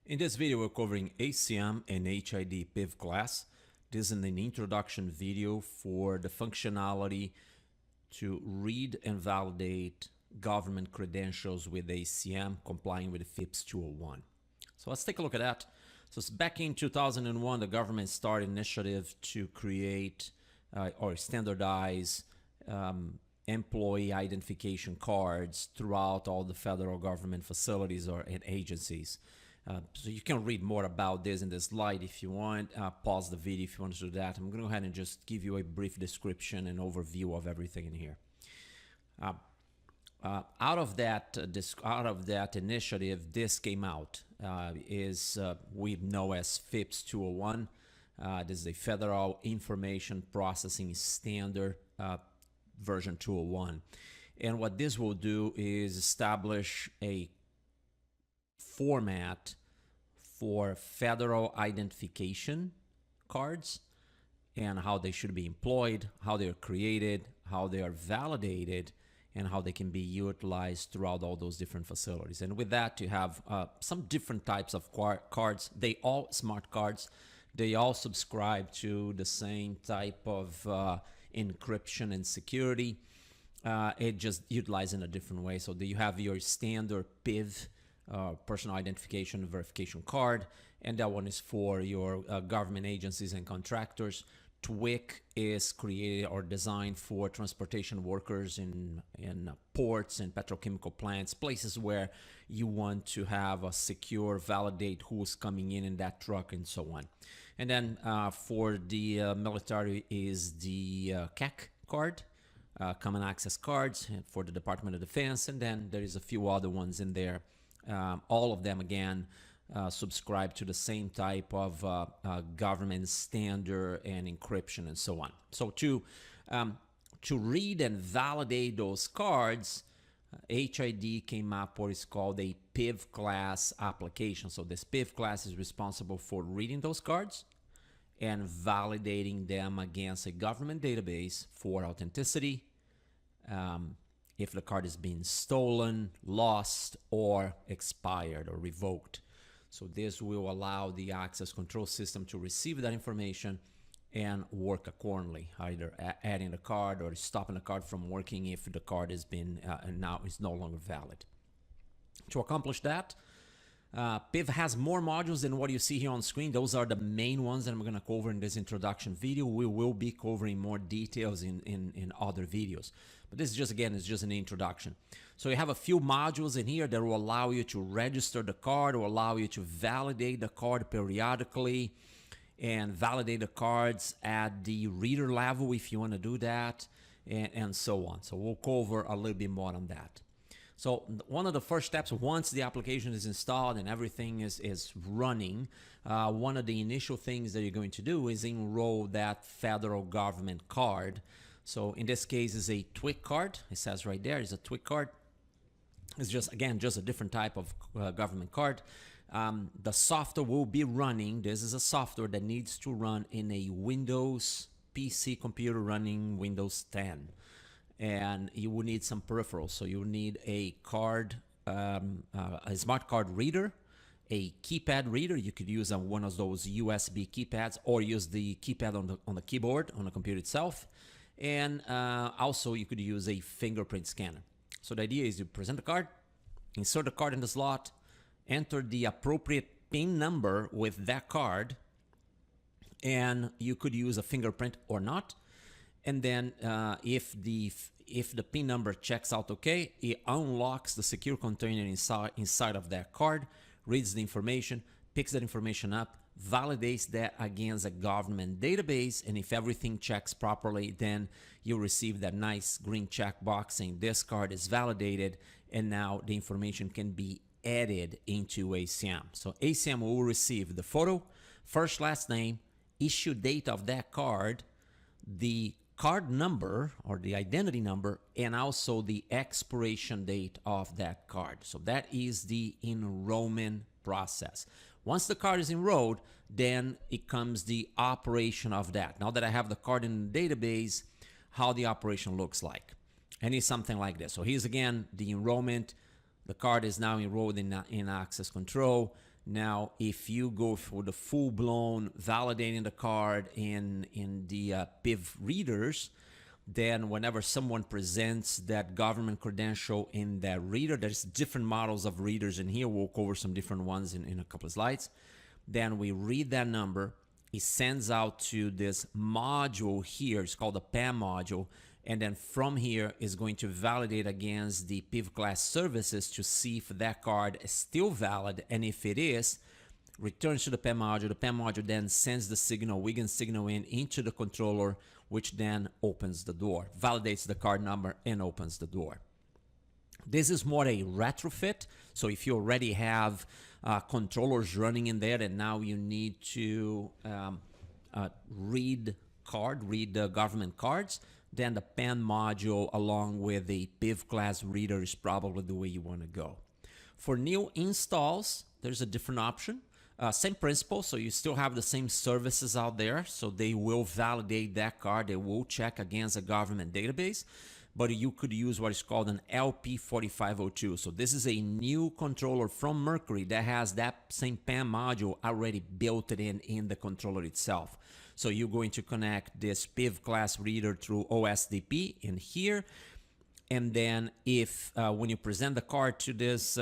In this video, we're covering ACM and HID PivClass. This is an introduction video for the functionality to read and validate government credentials with ACM, complying with the FIPS 201. So let's take a look at that. So back in 2001, the government started an initiative to create or standardize employee identification cards throughout all the federal government facilities and agencies. So you can read more about this in the slide if you want. Pause the video if you want to do that. I'm going to go ahead and just give you a brief description and overview of everything in here. Out of that initiative, this came out. We know as FIPS 201. This is a Federal Information Processing Standard version 201. And what this will do is establish a format for federal identification cards and how they should be employed, how they are created, how they are validated, and how they can be utilized throughout all those different facilities. And with that, you have some different types of cards. They all smart cards. They all subscribe to the same type of encryption and security. It just utilized in a different way. So you have your standard PIV, personal identification verification card, and that one is for your government agencies and contractors. TWIC is created or designed for transportation workers in ports and petrochemical plants, places where you want to have a secure, validate who's coming in that truck and so on. And then for the military is the CAC card, Common Access Cards for the Department of Defense, and then there is a few other ones in there. All of them, again, subscribe to the same type of government standard and encryption and so on. So to read and validate those cards, HID came up what is called a PivClass application. So this PivClass is responsible for reading those cards and validating them against a government database for authenticity. If the card is being stolen, lost, or expired or revoked. So this will allow the access control system to receive that information and work accordingly, either adding the card or stopping the card from working if the card has been now is no longer valid. To accomplish that, PIV has more modules than what you see here on screen. Those are the main ones that I'm going to cover in this introduction video. We will be covering more details in other videos. But this is just, again, it's just an introduction. So you have a few modules in here that will allow you to register the card, or allow you to validate the card periodically and validate the cards at the reader level if you want to do that, and so on. So we'll cover a little bit more on that. So one of the first steps, once the application is installed and everything is running, one of the initial things that you're going to do is enroll that federal government card. So in this case, it's a TWIC card. It says right there, it's a TWIC card. It's just, again, just a different type of government card. The software will be running. This is a software that needs to run in a Windows PC computer running Windows 10. And you will need some peripherals. So you need a card, a smart card reader, a keypad reader. You could use one of those USB keypads, or use the keypad on the keyboard on the computer itself. And also you could use a fingerprint scanner. So the idea is you present the card, insert the card in the slot, enter the appropriate PIN number with that card, and you could use a fingerprint or not. And then if the PIN number checks out okay, it unlocks the secure container inside of that card, reads the information, picks that information up, validates that against a government database, and if everything checks properly, then you'll receive that nice green check box saying this card is validated, and now the information can be added into ACM. So ACM will receive the photo, first, last name, issue date of that card, the card number or the identity number, and also the expiration date of that card. So that is the enrollment process. Once the card is enrolled, then it comes the operation of that. Now that I have the card in the database, how the operation looks like. And it's something like this. So here's again the enrollment. The card is now enrolled in access control. Now, if you go for the full-blown validating the card in the PIV readers, then whenever someone presents that government credential in that reader, there's different models of readers in here. We'll cover some different ones in a couple of slides. Then we read that number. It sends out to this module here. It's called the PAM module. And then from here is going to validate against the PivClass services to see if that card is still valid. And if it is, returns to the PAM module. The PAM module then sends the signal, Wiegand signal into the controller, which then opens the door, validates the card number, and opens the door. This is more a retrofit. So if you already have controllers running in there and now you need to read the government cards, then the PAN module along with the PivClass reader is probably the way you want to go. For new installs, there's a different option. Same principle, so you still have the same services out there, so they will validate that card, they will check against a government database, but you could use what is called an LP4502. So this is a new controller from Mercury that has that same PAM module already built in the controller itself. So you're going to connect this PivClass reader through OSDP in here. And then if when you present the card to this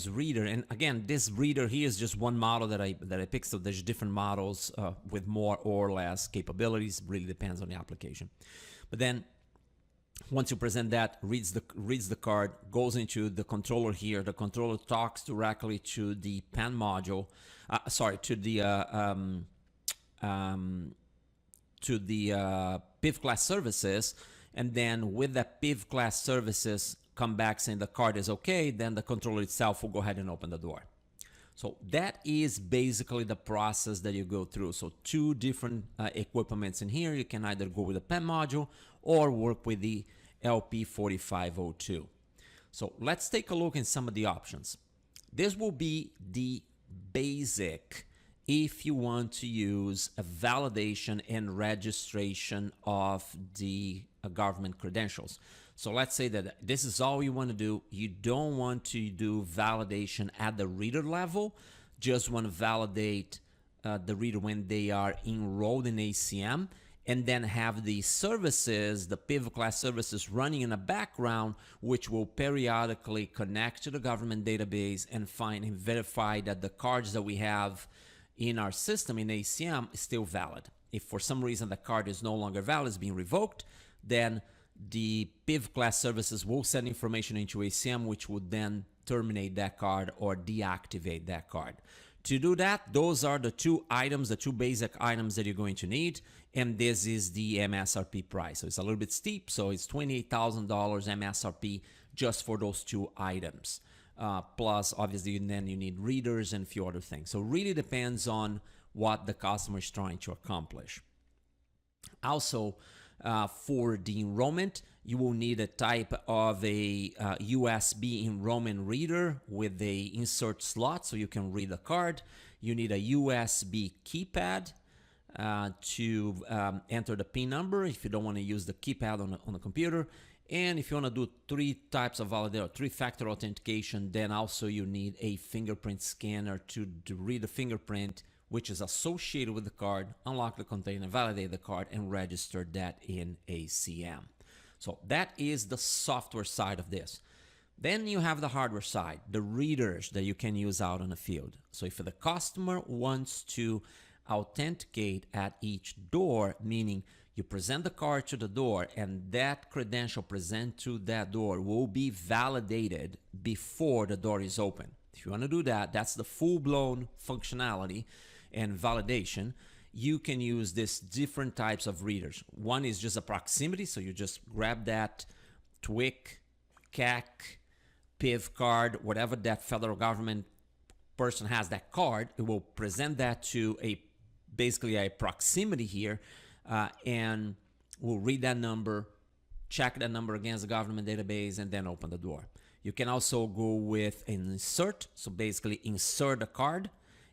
reader, and again, this reader here is just one model that I picked, so there's different models with more or less capabilities. Really depends on the application. But then once you present that, reads the card, goes into the controller here. The controller talks directly to the PAN module, to the PivClass services. And then with that PivClass services come back saying the card is okay, then the controller itself will go ahead and open the door. So that is basically the process that you go through. So two different equipments in here. You can either go with the PAM module or work with the LP4502. So let's take a look at some of the options. This will be the basic if you want to use a validation and registration of the government credentials. So let's say that this is all you want to do. You don't want to do validation at the reader level, just want to validate the reader when they are enrolled in ACM, and then have the services, the PivClass services running in the background, which will periodically connect to the government database and find and verify that the cards that we have in our system in ACM is still valid. If for some reason the card is no longer valid, it's being revoked, then the PivClass services will send information into ACM, which would then terminate that card or deactivate that card. To do that, those are the two items, the two basic items that you're going to need, and this is the MSRP price. So it's a little bit steep, so it's $28,000 MSRP just for those two items. Plus, obviously, then you need readers and a few other things. So really depends on what the customer is trying to accomplish. Also, for the enrollment, you will need a type of a USB enrollment reader with a insert slot so you can read the card. You need a USB keypad to enter the PIN number if you don't want to use the keypad on the computer. And if you want to do three types of validation, three-factor authentication, then also you need a fingerprint scanner to read the fingerprint, which is associated with the card, unlock the container, validate the card, and register that in ACM. So that is the software side of this. Then you have the hardware side, the readers that you can use out in the field. So if the customer wants to authenticate at each door, meaning you present the card to the door and that credential present to that door will be validated before the door is open. If you want to do that, that's the full-blown functionality and validation. You can use these different types of readers. One is just a proximity, so you just grab that TWIC, CAC, PIV card, whatever that federal government person has that card, it will present that to basically a proximity here, and we'll read that number, check that number against the government database, and then open the door. You can also go with an insert, so basically insert a card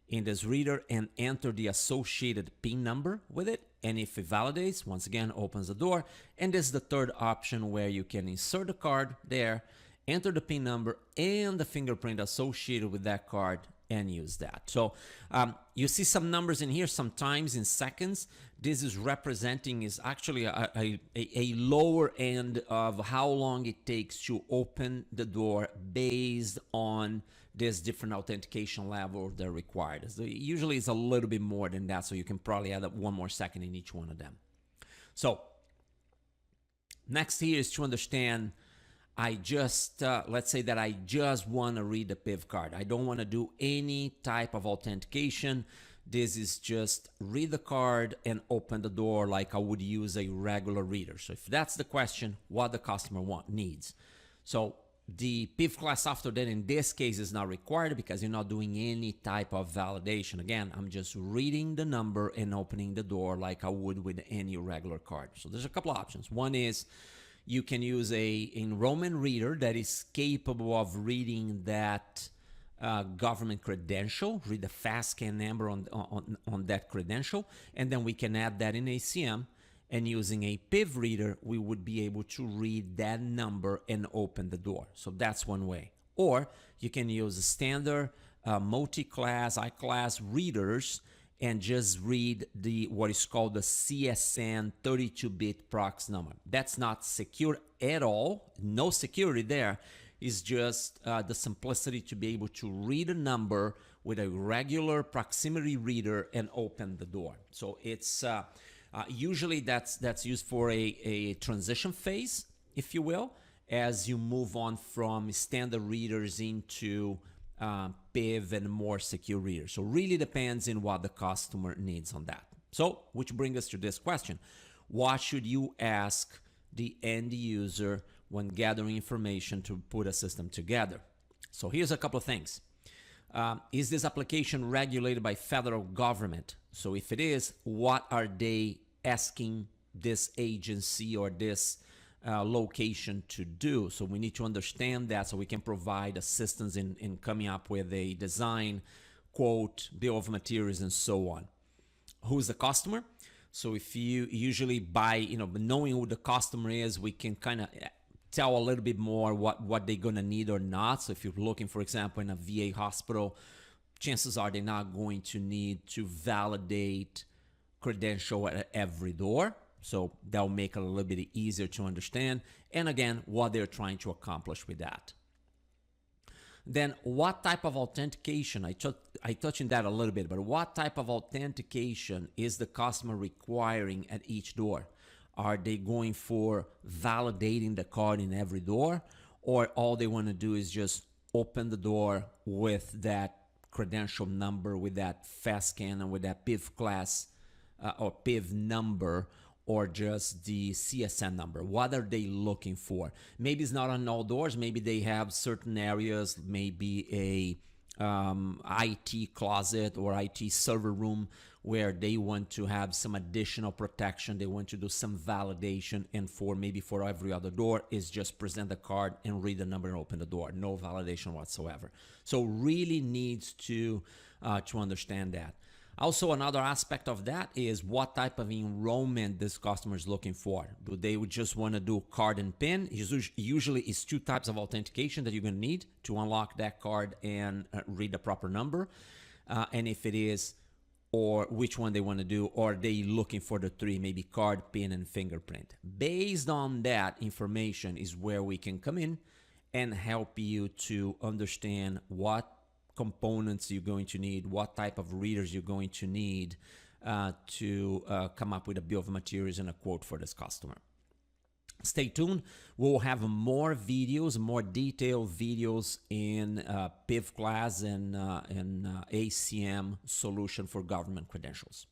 in this reader and enter the associated PIN number with it, and if it validates, once again opens the door. And this is the third option where you can insert the card there, enter the PIN number and the fingerprint associated with that card, and use that. So you see some numbers in here, sometimes in seconds. This is representing is actually a lower end of how long it takes to open the door based on this different authentication level that are required. So usually it's a little bit more than that, so you can probably add up 1 more second in each one of them. So next here is to understand, let's say that I just want to read the PIV card. I don't want to do any type of authentication. This is just read the card and open the door like I would use a regular reader. So if that's the question, what the customer needs. So the PivClass software then in this case is not required because you're not doing any type of validation. Again, I'm just reading the number and opening the door like I would with any regular card. So there's a couple of options. One is you can use a enrollment reader that is capable of reading that government credential, read the fast scan number on that credential, and then we can add that in ACM, and using a PIV reader, we would be able to read that number and open the door. So that's one way. Or you can use a standard multi-class, I-class readers and just read what is called the CSN 32-bit prox number. That's not secure at all. No security there. It's just the simplicity to be able to read a number with a regular proximity reader and open the door. So it's usually that's used for a transition phase, if you will, as you move on from standard readers into PIV and more secure readers. So really depends on what the customer needs on that. So which brings us to this question. What should you ask the end user when gathering information to put a system together? So here's a couple of things. Is this application regulated by federal government? So if it is, what are they asking this agency or this location to do? So we need to understand that so we can provide assistance in coming up with a design, quote, bill of materials, and so on. Who's the customer? So if you usually knowing who the customer is, we can kind of tell a little bit more what they're going to need or not. So if you're looking, for example, in a VA hospital, chances are they're not going to need to validate credential at every door. So that'll make it a little bit easier to understand. And again, what they're trying to accomplish with that. Then what type of authentication, I touched on that a little bit, but what type of authentication is the customer requiring at each door? Are they going for validating the card in every door, or all they want to do is just open the door with that credential number, with that fast scan, and with that PivClass or PIV number, or just the CSN number? What are they looking for? Maybe it's not on all doors. Maybe they have certain areas, maybe a IT closet or IT server room where they want to have some additional protection. They want to do some validation, and maybe for every other door is just present the card and read the number and open the door. No validation whatsoever. So really needs to understand that. Also, another aspect of that is what type of enrollment this customer is looking for. Do they just want to do card and PIN? Usually it's 2 types of authentication that you're going to need to unlock that card and read the proper number. And if it is, or which one they want to do, or are they looking for the 3, maybe card, PIN, and fingerprint. Based on that information is where we can come in and help you to understand what components you're going to need, what type of readers you're going to need to come up with a bill of materials and a quote for this customer. Stay tuned. We'll have more videos, more detailed videos in PivClass and ACM solution for government credentials.